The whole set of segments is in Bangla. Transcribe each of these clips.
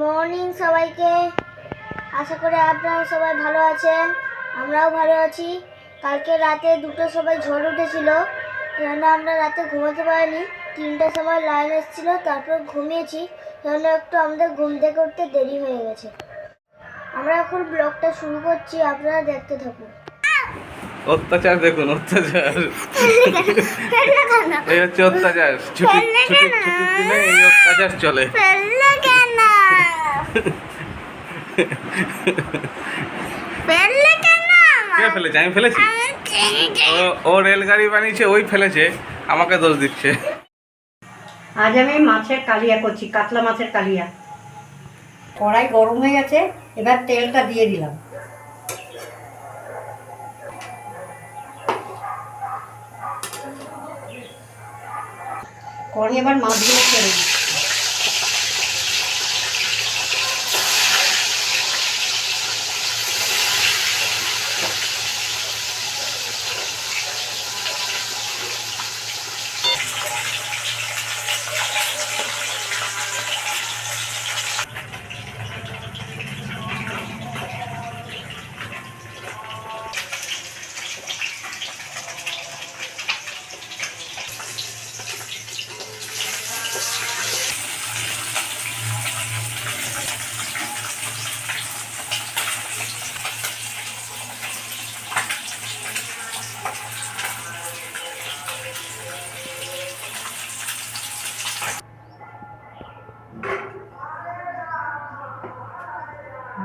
মর্নিং সবাইকে। আশা করি আপনারা সবাই ভালো আছেন, আমরাও ভালো আছি। কালকে রাতে 2টোর সময় ঝড় উঠেছিল, জন্য আমরা রাতে ঘুমাতে পারিনি। 3টার সময় লাইন এসেছিলো, তারপর ঘুমিয়েছি, জন্য একটু আমাদের ঘুম থেকে উঠতে দেরি হয়ে গেছে। আমরা এখন ব্লগটা শুরু করছি, আপনারা দেখতে থাকুন। অত্যাচার দেখুন, অত্যাচার। এই হচ্ছে অত্যাচার। ছুটির দিনে এই অত্যাচার চলে। কে ফেলেছে? আমি ফেলেছি? ও রেলগাড়ি বানিয়েছে, ওই ফেলেছে, আমাকে দোষ দিচ্ছে। আজ আমি মাছের কালিয়া করছি, কাতলা মাছের কালিয়া। কড়াই গরম হয়ে গেছে, এবার তেলটা দিয়ে দিলাম। কড়াই এবার মাছগুলো ছেড়ে দিচ্ছি।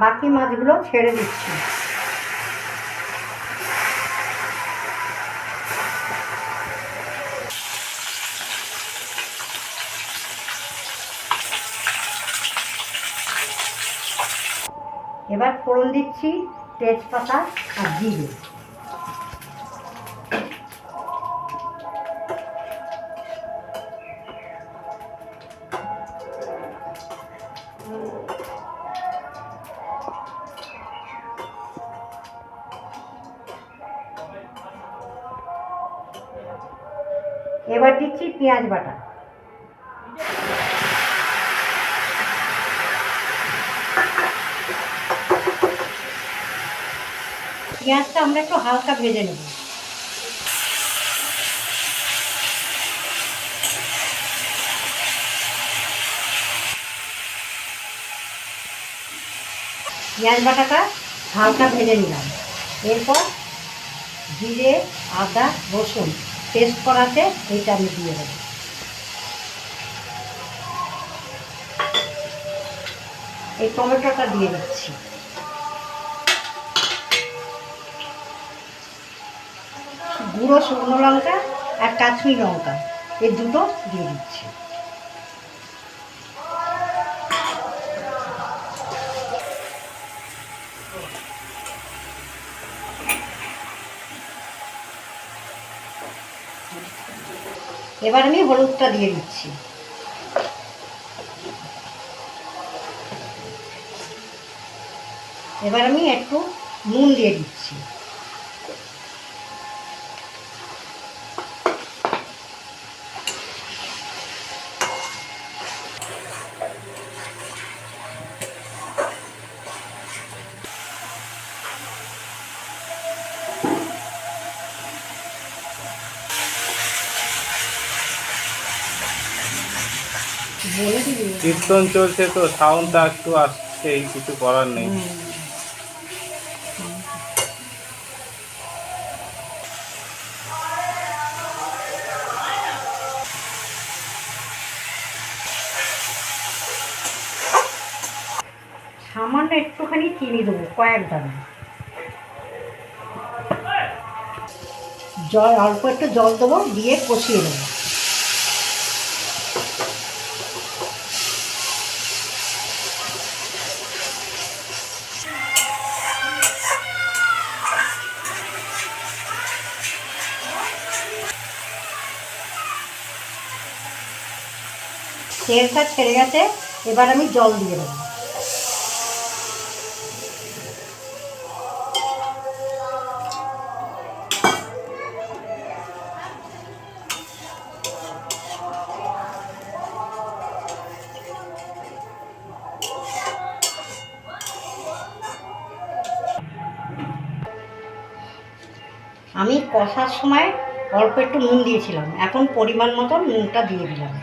বাকি মাছগুলো ছেড়ে দিচ্ছি। এবার ফোড়ন দিচ্ছি তেজপাতা আর জিরে। এবার দিচ্ছি পেঁয়াজ বাটা। পেঁয়াজটা আমরা একটু হালকা ভেজে নেব। পেঁয়াজ বাটাটা হালকা ভেজে নিলাম। এরপর জিরে, আদা, রসুন পেস্ট করাতে এইটা আমি দিয়ে দেবো। এই টমেটোটা দিয়ে দিচ্ছি। গুঁড়ো শুকনো লঙ্কা আর কাশ্মীরি লঙ্কা এই দুটো দিয়ে দিচ্ছি। এবার আমি হলুদটা দিয়ে দিচ্ছি। এবার আমি একটু নুন দিয়ে দিচ্ছি। কীর্তন চলছে তো সাউন্ডটা একটু আসছে, কিছু করার নেই। সামান্য একটুখানি চিনি দেবো, কয়েক দানা। জল অল্প একটু জল দেবো, দিয়ে কষিয়ে দেবো। তেলটা ছেড়ে গেছে, এবার আমি জল দিয়ে দেবো। আমি কষার সময় অল্প একটু নুন দিয়েছিলাম, এখন পরিমাণ মতো নুনটা দিয়ে দিলাম।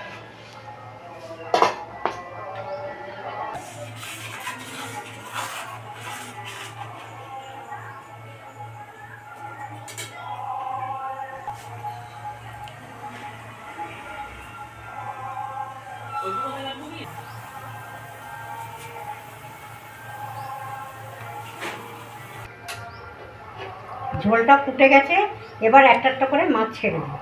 ঝোলটা ফুটে গেছে, এবার একটা একটা করে মাছ ছেড়ে দিই।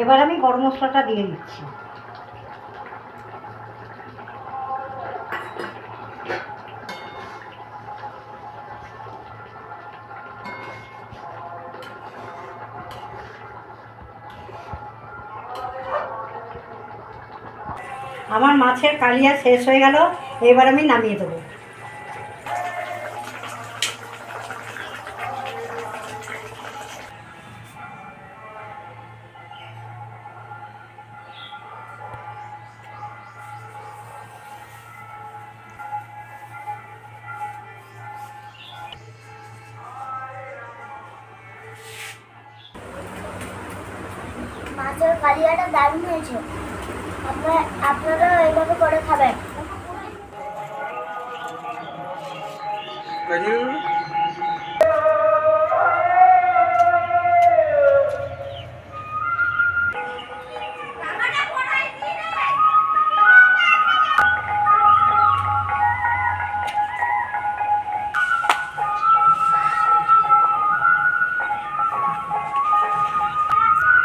এবার আমি গরম মশলাটা দিয়ে দিচ্ছি। আমার মাছের কালিয়া শেষ হয়ে গেল, এবার আমি নামিয়ে দেবো। মাছের কালিয়াটা দারুণ হয়েছে। আপনারাও এইভাবে করে খাবেন।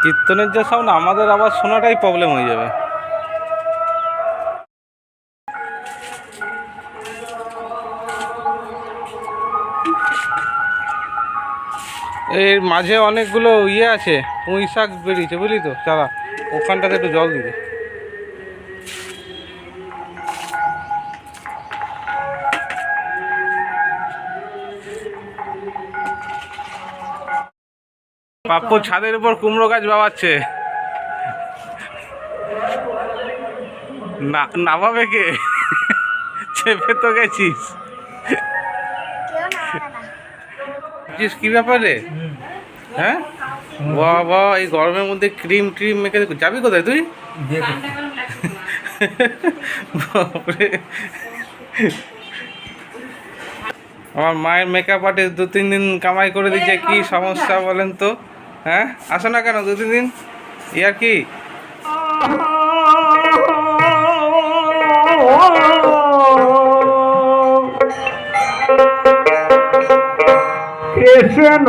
কীর্তনের যে সাউন্ড, আমাদের আবার শোনাটাই প্রবলেম হয়ে যাবে। এর মাঝে অনেকগুলো ইয়ে আছে, পুঁই শাক বেরিয়েছে বুঝলি তো চারা, ওখানটাতে একটু জল দিবে। পাপ্পু ছাদের উপর কুমড়ো গাছ বাবাচ্ছে। না নামাবে কে? চেপে তো গেছিস। কেউ নামাবে না। কি ব্যাপারে? হ্যাঁ বাবা, এই গরমের মধ্যে ক্রিম ট্রিম মেখে যাবি কোথায় তুই? বাপরে, আমার মায়ের মেকআপ আর্টিস্ট 2-3 দিন কামাই করে দিচ্ছে, কি সমস্যা বলেন তো? হ্যাঁ আসো না কেন 2-3 দিন? ইয়ার কি কৃষ্ণ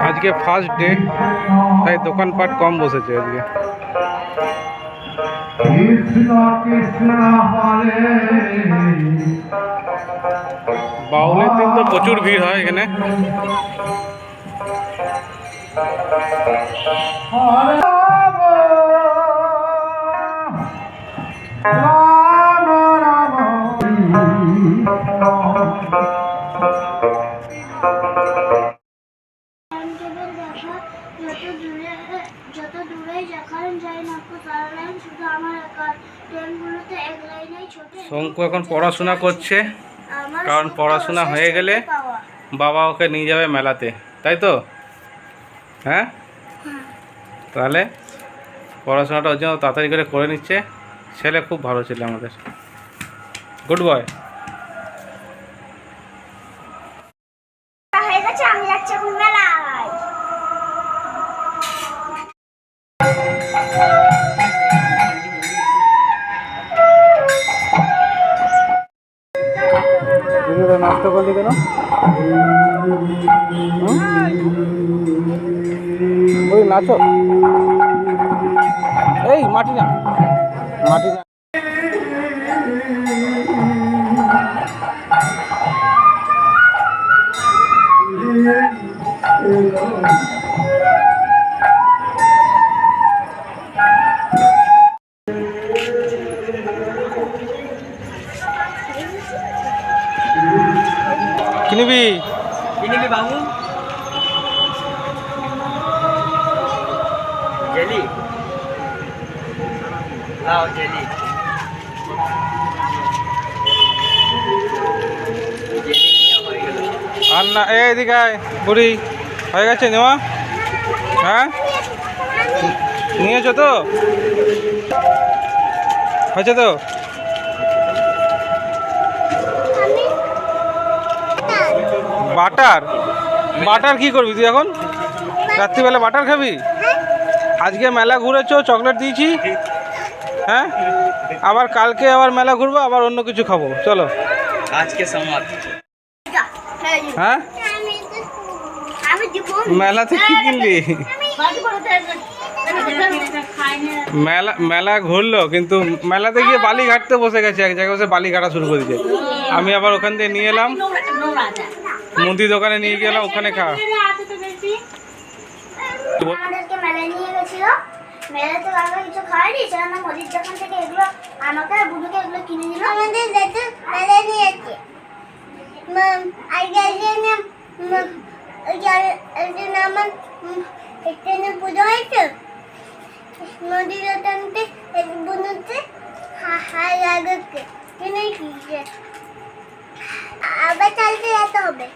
আজকে ফার্স্ট ডে, তাই দোকানপাট কম বসেছে আজকে। কৃষ্ণ কৃষ্ণ হরে বাউলের দিন তো প্রচুর ভিড় হয় এখানে। হরে রাম রাম রাম টাইমটেবিল দেখা যত দূরেই যখন যাই না তার লাইন শুধু আমার একার ট্রেনগুলোতে এক লাইনেই ছোটে শঙ্কু এখন পড়াশোনা করছে, আমার কারণ সুপ্ত পড়াশোনা হয়ে শেষ গেলে পাওয়া। বাবা ওকে নিয়ে যাবে মেলাতে, তাই তো? হ্যাঁ, তাহলে পড়াশোনাটা ওর জন্য তাড়াতাড়ি করে নিচ্ছে। ছেলে খুব ভালো ছিল আমাদের, গুড বয়। হয়ে গেছে, আমি যাচ্ছি এখন মেলায়। নাস্তা করলি কেন? ওই নাচো, এই মাটি না, মাটি না। কিনবি? কিনবি বাবু? জেলি? লাও জেলি। জেলি নিয়ে হয়ে গেল। আর না, এদিকে আয় বুড়ি, হয়ে গেছে নেওয়া? হ্যাঁ, নিয়েছো তো? হয়েছে তো? বাটার? বাটার কি করবি তুই এখন? রাত্রিবেলা বাটার খাবি? আজকে মেলা ঘুরেছো, চকলেট দিয়েছি, হ্যাঁ, আবার কালকে আবার মেলা ঘুরবো, আবার অন্য কিছু খাবো, চলো। আজকে সমাজ। হ্যাঁ, আমি দিব মেলাতে কি কিনলি? মেলা ঘুরলো, কিন্তু মেলাতে গিয়ে বালি ঘাটতে বসে গেছে, এক জায়গায় বসে বালি ঘাটা শুরু করে দিয়েছে। আমি আবার ওখান থেকে নিয়ে এলাম, মুদি দোকানে নিয়ে গেলাম, ওখানে খা। আমাদেরকে মেলায় নিয়ে গেছিল, মেলাতে বাবা কিছু খাওয়াইনি, সেজন্য মুদির দোকান থেকে এগুলো আমাকে আর বুড়োকে এগুলো কিনে দিল। আমাদের যেতে মেলায় নিয়ে যাচ্ছে আমার এখানে পুজো হয়েছে, নদীর টানতে বুনতে হাই লাগাচ্ছে কিনে কি আবার চালতে যেতে হবে।